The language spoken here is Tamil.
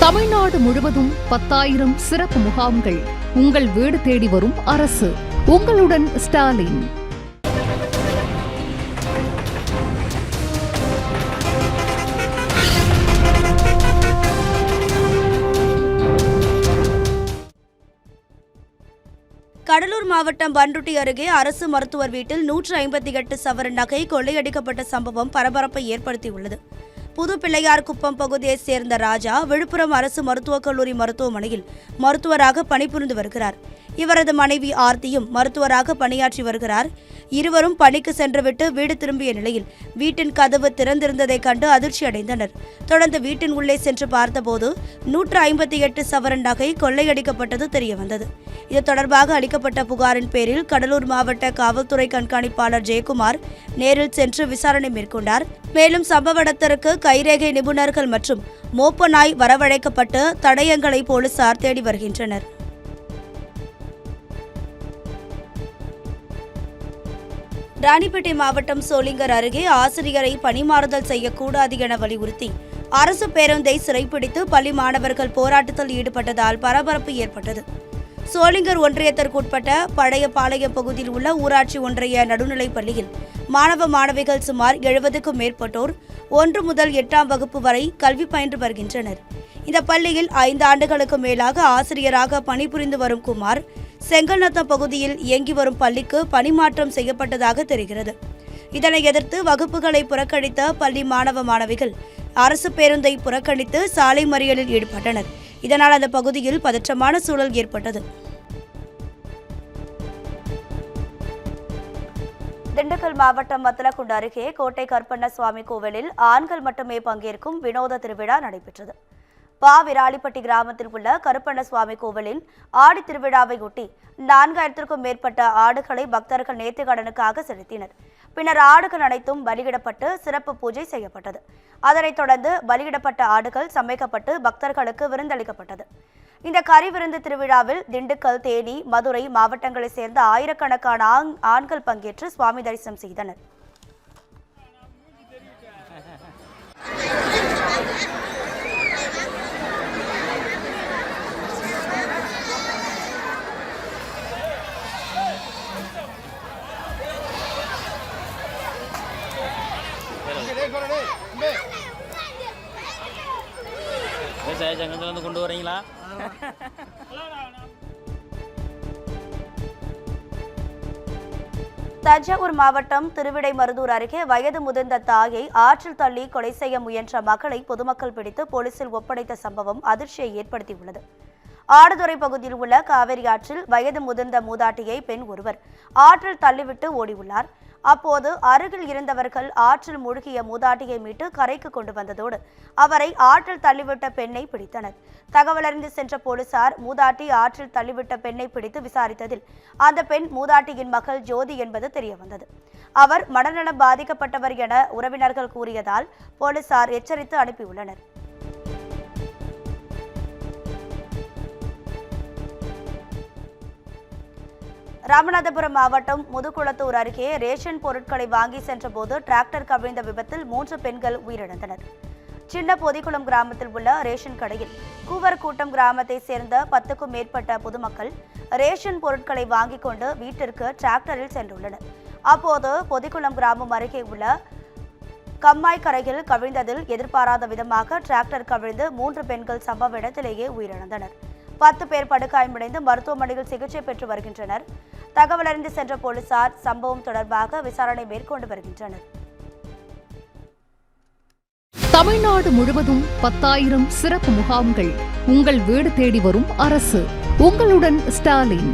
தமிழ்நாடு முழுவதும் 10,000 சிறப்பு முகாம்கள். உங்கள் வீடு தேடி வரும் அரசு. உங்களுடன் ஸ்டாலின். கடலூர் மாவட்டம் பண்ருட்டி அருகே அரசு மருத்துவர் வீட்டில் 158 சவரன் நகை கொள்ளையடிக்கப்பட்ட சம்பவம் பரபரப்பை ஏற்படுத்தியுள்ளது. புது பிள்ளையார் குப்பம் பகுதியைச் சேர்ந்த ராஜா விழுப்புரம் அரசு மருத்துவக் கல்லூரி மருத்துவமனையில் மருத்துவராக பணிபுரிந்து வருகிறார். இவரது மனைவி ஆர்த்தியும் மருத்துவராக பணியாற்றி வருகிறார். இருவரும் பணிக்கு சென்றுவிட்டு வீடு திரும்பிய நிலையில் வீட்டின் கதவு திறந்திருந்ததைக் கண்டு அதிர்ச்சி அடைந்தனர். தொடர்ந்து வீட்டின் உள்ளே சென்று பார்த்தபோது 158 சவரன் நகை கொள்ளையடிக்கப்பட்டது தெரியவந்தது. இது தொடர்பாக அளிக்கப்பட்ட புகாரின் பேரில் கடலூர் மாவட்ட காவல்துறை கண்காணிப்பாளர் ஜெயக்குமார் நேரில் சென்று விசாரணை மேற்கொண்டார். மேலும் சம்பவ இடத்திற்கு கைரேகை நிபுணர்கள் மற்றும் மோப்ப நாய் வரவழைக்கப்பட்டு தடயங்களை போலீசார் தேடி வருகின்றனர். ராணிப்பேட்டை மாவட்டம் சோளிங்கர் அருகே ஆசிரியரை பணிமாறுதல் செய்யக்கூடாது என வலியுறுத்தி அரசு பேருந்தை சிறைப்பிடித்து பள்ளி மாணவர்கள் போராட்டத்தில் ஈடுபட்டதால் பரபரப்பு ஏற்பட்டது. சோளிங்கர் ஒன்றியத்திற்குட்பட்ட பழைய பாளையம் பகுதியில் உள்ள ஊராட்சி ஒன்றிய நடுநிலைப் பள்ளியில் மாணவ மாணவிகள் சுமார் 70க்கும் மேற்பட்டோர் 1 முதல் 8ஆம் வகுப்பு வரை கல்வி பயின்று வருகின்றனர். இந்த பள்ளியில் 5 ஆண்டுகளுக்கு மேலாக ஆசிரியராக பணிபுரிந்து வரும் குமார் செங்கல்நத்தம் பகுதியில் இயங்கி வரும் பள்ளிக்கு பணிமாற்றம் செய்யப்பட்டதாக தெரிகிறது. இதனை எதிர்த்து வகுப்புகளை புறக்கணித்த பள்ளி மாணவ மாணவிகள் அரசு பேருந்தை புறக்கணித்து சாலை மறியலில் ஈடுபட்டனர். இதனால் அந்த பகுதியில் பதற்றமான சூழல் ஏற்பட்டது. திண்டுக்கல் மாவட்டம் மத்தலக்குண்டு அருகே கோட்டை கருப்பண்ண சுவாமி கோவிலில் ஆண்கள் மட்டுமே பங்கேற்கும் வினோத திருவிழா நடைபெற்றது. விராலிப்பட்டி கிராமத்தில் உள்ள கருப்பண்ண சுவாமி கோவிலின் ஆடி திருவிழாவை ஒட்டி 4000க்கும் மேற்பட்ட ஆடுகளை பக்தர்கள் நேர்த்திக்கடனுக்காக செலுத்தினர். பின்னர் ஆடுகள் அனைத்தும் பலியிடப்பட்டு சிறப்பு பூஜை செய்யப்பட்டது. அதனைத் தொடர்ந்து பலியிடப்பட்ட ஆடுகள் சமைக்கப்பட்டு பக்தர்களுக்கு விருந்தளிக்கப்பட்டது. இந்த கறி விருந்து திருவிழாவில் திண்டுக்கல், தேனி, மதுரை மாவட்டங்களைச் சேர்ந்த ஆயிரக்கணக்கான ஆண்கள் பங்கேற்று சுவாமி தரிசனம் செய்தனர். கொண்டு வரீங்களா? தஞ்சாவூர் மாவட்டம் திருவிடைமருதூர் அருகே வயது முதிர்ந்த தாயை ஆற்றில் தள்ளி கொலை செய்ய முயன்ற மகளை பொதுமக்கள் பிடித்து போலீசில் ஒப்படைத்த சம்பவம் அதிர்ச்சியை ஏற்படுத்தியுள்ளது. ஆடுதுறை பகுதியில் உள்ள காவிரி ஆற்றில் வயது முதிர்ந்த மூதாட்டியை பெண் ஒருவர் ஆற்றில் தள்ளிவிட்டு ஓடியுள்ளார். அப்போது அருகில் இருந்தவர்கள் ஆற்றில் மூழ்கிய மூதாட்டியை மீட்டு கரைக்கு கொண்டு வந்ததோடு அவரை ஆற்றில் தள்ளிவிட்ட பெண்ணை பிடித்தனர். தகவலறிந்து சென்ற போலீசார் மூதாட்டி ஆற்றில் தள்ளிவிட்ட பெண்ணை பிடித்து விசாரித்ததில் அந்த பெண் மூதாட்டியின் மகள் ஜோதி என்பது தெரியவந்தது. அவர் மனநலம் பாதிக்கப்பட்டவர் என உறவினர்கள் கூறியதால் போலீசார் எச்சரித்து அனுப்பியுள்ளனர். ராமநாதபுரம் மாவட்டம் முதுகுளத்தூர் அருகே ரேஷன் பொருட்களை வாங்கி சென்றபோது டிராக்டர் கவிழ்ந்த விபத்தில் 3 பெண்கள் உயிரிழந்தனர். சின்ன பொதிக்குளம் கிராமத்தில் உள்ள ரேஷன் கடையில் கூவர்கூட்டம் கிராமத்தைச் சேர்ந்த 10க்கும் மேற்பட்ட பொதுமக்கள் ரேஷன் பொருட்களை வாங்கிக் கொண்டு வீட்டிற்கு டிராக்டரில் சென்றுள்ளனர். அப்போது பொதிக்குளம் கிராமம் அருகே உள்ள கம்மாய் கரையில் கவிழ்ந்ததில் எதிர்பாராத விதமாக டிராக்டர் கவிழ்ந்து 3 பெண்கள் சம்பவ இடத்திலேயே உயிரிழந்தனர். 10 பேர் படுகாயமடைந்து மருத்துவமனையில் சிகிச்சை பெற்று வருகின்றனர். தகவலறிந்து சென்ற போலீசார் சம்பவம் தொடர்பாக விசாரணை மேற்கொண்டு வருகின்றனர். தமிழ்நாடு முழுவதும் 10,000 சிறப்பு முகாம்கள். உங்கள் வீடு தேடி வரும் அரசு. உங்களுடன் ஸ்டாலின்.